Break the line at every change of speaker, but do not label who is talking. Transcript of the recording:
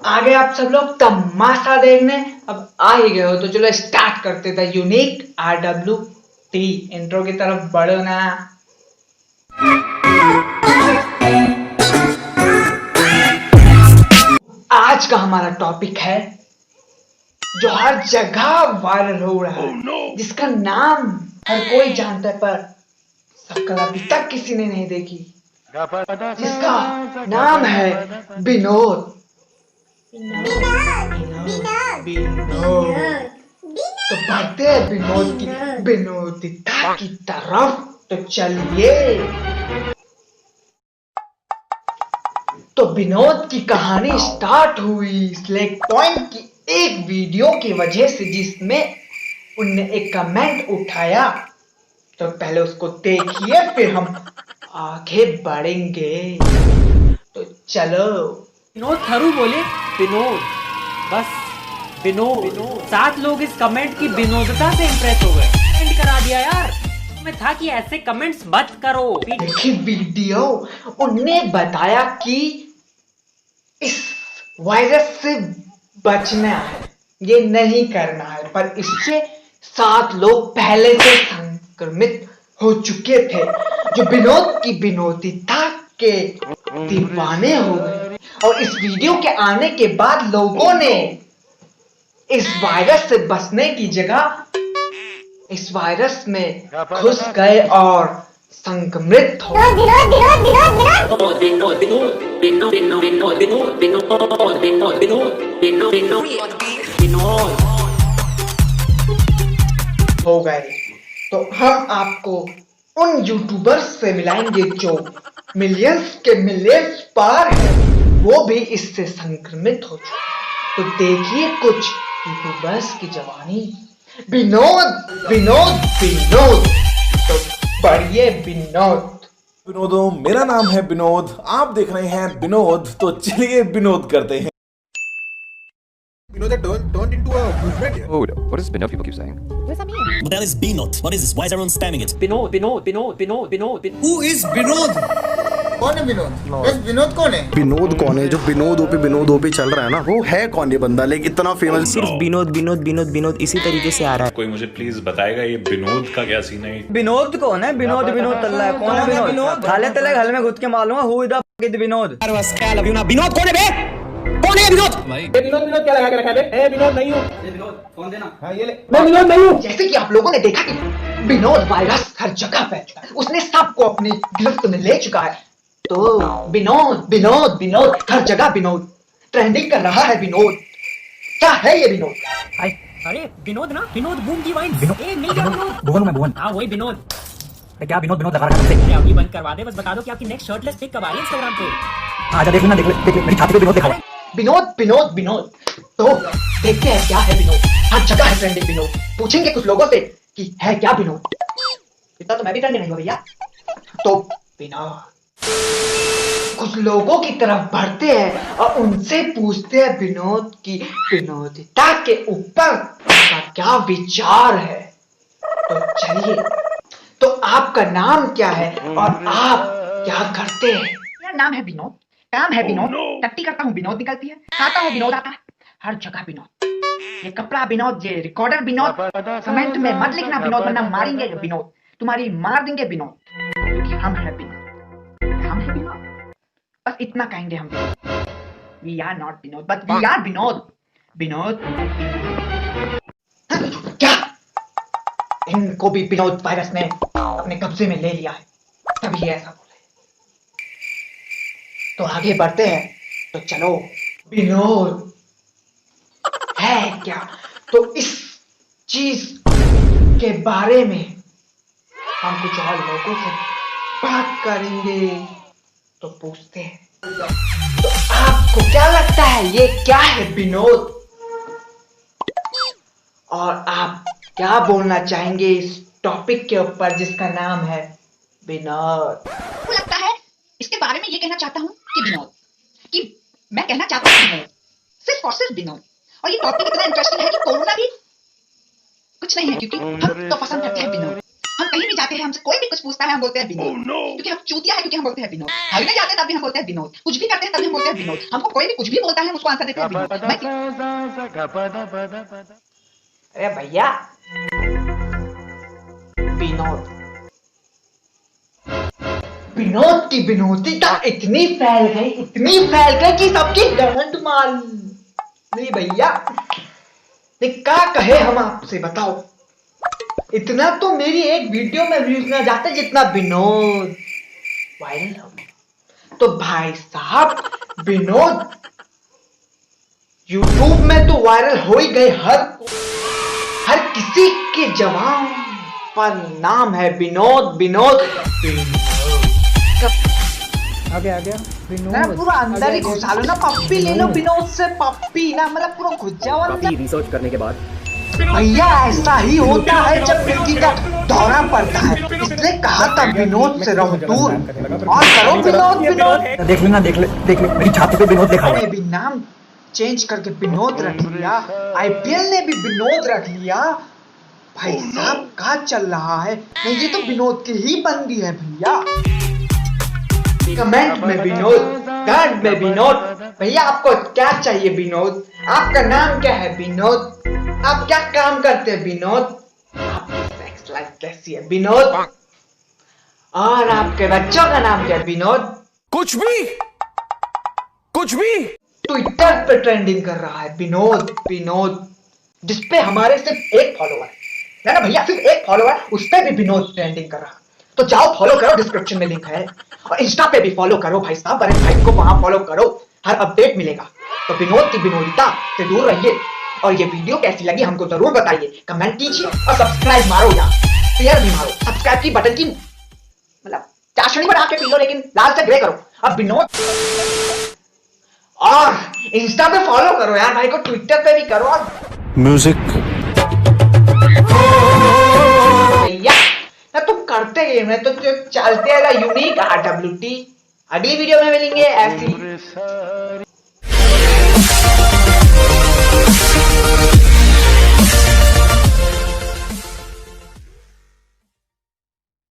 आ गए आप सब लोग तमाशा देखने। अब आ ही गए हो तो चलो स्टार्ट करते थे। यूनिक RWT इंट्रो की तरफ बढ़ो ना। आज का हमारा टॉपिक है जो हर जगह वायरल हो रहा है, जिसका नाम हर कोई जानता है पर शक्ल अभी तक किसी ने नहीं देखी, जिसका नाम है विनोद। विनोद तो बढ़ते हैं विनोद की विनोदिता की तरफ। तो चलिए, तो विनोद की कहानी स्टार्ट हुई स्लैग पॉइंट की एक वीडियो की वजह से, जिसमें उनने एक कमेंट उठाया। तो पहले उसको देखिए फिर हम आगे बढ़ेंगे। तो चलो।
विनोद थरू बोले विनोद, बस विनोद। 7 लोग इस कमेंट की विनोदता से इंप्रेस हो गए, कमेंट करा दिया यार। मैं था कि ऐसे कमेंट्स मत करो।
देखिए वीडियो, उनने बताया कि इस वायरस से बचना है, ये नहीं करना है, पर इससे 7 लोग पहले से संक्रमित हो चुके थे, जो विनोद की विनोदिता के दीवाने हो गए। और इस वीडियो के आने के बाद लोगों ने इस वायरस से बचने की जगह इस वायरस में घुस गए और संक्रमित हो गए। तो हम आपको उन यूट्यूबर्स से मिलाएंगे जो मिलियंस के मिलियंस पार है, वो भी इससे संक्रमित हो चुके। तो देखिए कुछ यूट्यूबर्स की जवानी। विनोद विनोद विनोद तो बढ़िए विनोद।
विनोदों, मेरा नाम है विनोद, आप देख रहे हैं विनोद। तो चलिए विनोद करते हैं।
That turned into a movement here.
Oh, what is Binod people keep saying?
What does that mean? What the hell is Binod? What is this? Why is everyone spamming it?
Vinod.
Who is Binod? कौन है विनोद? बस विनोद कौन है?
विनोद कौन है? जो Vinod OP चल रहा है ना, वो है कौन ये बंदा? लेकिन इतना फेमस
सिर्फ विनोद इसी तरीके से आ रहा है।
कोई मुझे प्लीज बताएगा ये विनोद का क्या सीन है?
विनोद कौन है? विनोद तल्ला है। कौन है विनोद? हाले तले घर में घुस के मालूम है who is the Vinod.
Vinod कौन है बे? कौन है विनोद?
विनोद क्या लगा के रखा है? ए विनोद नहीं हूं। विनोद फोन देना। हां ये ले।
मैं विनोद नहीं हूं। जैसे कि आप लोगों ने देखा कि विनोद वायरस हर जगह फैल चुका है, उसने सबको अपनी गिरफ्त में ले चुका है। तो विनोद हर जगह विनोद ट्रेंडिंग कर रहा है। विनोद क्या है ये विनोद?
अरे विनोद ना, विनोद बूम की वाइन। ए मिल गया विनोद। भुवन। हाँ वही विनोद।
अरे क्या विनोद लगा रखा है?
अभी बंद करवा दे, बस बता दो कि आपकी नेक्स्ट शर्टलेस पिक कब आ रही है इंस्टाग्राम पे।
आजा देख लेना, देख मेरी छाती पे विनोद लिखा है।
विनोद तो देखते हैं क्या है विनोद। हर जगह है ट्रेंडिंग विनोद। पूछेंगे कुछ लोगों से कि है क्या विनोद। इतना तो मैं भी ट्रेंडिंग नहीं हूं भैया। तो विनोद कुछ लोगों की तरफ बढ़ते हैं और उनसे पूछते हैं विनोद की विनोदिता के ऊपर उनका क्या विचार है। तो चलिए, तो आपका नाम क्या है और आप क्या करते हैं? मेरा नाम है विनोद, काम है विनोद, टट्टी करता हूँ विनोद निकलती है, खाता हूँ विनोद आता है, हर जगह विनोद। ये कपड़ा विनोद, ये रिकॉर्डर विनोद। कमेंट में मत लिखना विनोद, वरना मारेंगे विनोद, तुम्हारी मार देंगे विनोद, क्योंकि हम है विनोद। बस इतना कहेंगे हम Vinod. We are not Vinod but we are Vinod. क्या इनको भी विनोद वायरस ने अपने कब्जे में ले लिया है, तभी ऐसा बोले। तो आगे बढ़ते हैं। तो चलो, विनोद है क्या? तो इस चीज के बारे में हम कुछ और लोगों से बात करेंगे। तो पूछते हैं, तो आपको क्या लगता है ये क्या है विनोद? और आप क्या बोलना चाहेंगे इस टॉपिक के ऊपर जिसका नाम है विनोद?
आपको लगता है इसके बारे में ये कहना चाहता हूँ कि विनोद, कि मैं कहना चाहता हूँ विनोद, सिर्फ और सिर्फ विनोद। और ये टॉपिक इतना इंटरेस्टिंग है कि कोरोना भी कुछ नहीं है, क्योंकि हम तो पसंद करते हैं विनोद। हम कहीं भी जाते हैं, हमसे कोई भी कुछ पूछता है, हम बोलते हैं विनोद। क्योंकि हम चूतिया है, क्योंकि हम बोलते हैं विनोद। हलवे जाते हैं तब भी हम बोलते हैं विनोद। कुछ भी करते हैं तब भी हम बोलते हैं विनोद। हमको कोई भी कुछ भी बोलता है, हम उसको आंसर देते हैं विनोद।
अरे भैया, विनोद विनोद की विनोदिता इतनी फैल गई कि सबकी गांड मार नहीं भैया। ये क्या कहे हम आपसे, बताओ। इतना तो मेरी एक वीडियो में व्यूज ना जाते जितना विनोद वायरल हो गया। तो भाई साहब, विनोद यूट्यूब में तो वायरल हो ही गए। हर किसी के जवान पर नाम है विनोद विनोद विनोद।
आ गया
ना पूरा अंदर ही घुसा लो ना, पप्पी ले लो विनोद से, पप्पी ना, मतलब पूरा घुस जाओ अंदर।
रिसर्च करने के बाद
भैया ऐसा ही होता है जब लड़की का दौरा पड़ता है, इसलिए कहा था विनोद से रहो दूर और करो विनोद विनोद।
देख ले मेरी छाती पे विनोद लिखा हुआ
ने भी नाम चेंज करके विनोद रख लिया, आईपीएल ने भी विनोद रख लिया। भाई साहब क्या चल रहा है? नहीं, ये तो विनोद की ही बंदी है भैया। कमेंट में विनोद, गार्ड में विनोद। भैया आपको क्या चाहिए विनोद? आपका नाम क्या है विनोद? आप क्या काम करते हैं विनोद? आपकी सेक्स लाइफ कैसी है विनोद? और आपके बच्चों का नाम क्या है विनोद?
कुछ भी
ट्विटर पे ट्रेंडिंग कर रहा है विनोद, जिसपे हमारे सिर्फ एक फॉलोअर है ना भैया, सिर्फ एक फॉलोअर, उस पे भी विनोद ट्रेंडिंग कर रहा है। तो जाओ फॉलो करो, डिस्क्रिप्शन में लिंक है। और इंस्टा पे भी फॉलो करो भाई साहब, बड़े भाई को वहां फॉलो करो, हर अपडेट मिलेगा। तो विनोद की विनोदिता से दूर रहिए। और ये वीडियो कैसी लगी हमको जरूर बताइए, कमेंट कीजिए और सब्सक्राइब मारो यार, शेयर भी मारो। सब्सक्राइब की बटन की मतलब चाशनी बना के पी लो, लेकिन लाल से ग्रे करो। अब विनोद और इंस्टा पे फॉलो करो यार भाई को, ट्विटर पे भी करो। और
म्यूजिक
भैया ना तुम करते गेम है तो चलते हैं यूनिक RWT। अगली वीडियो में मिलेंगे ऐसी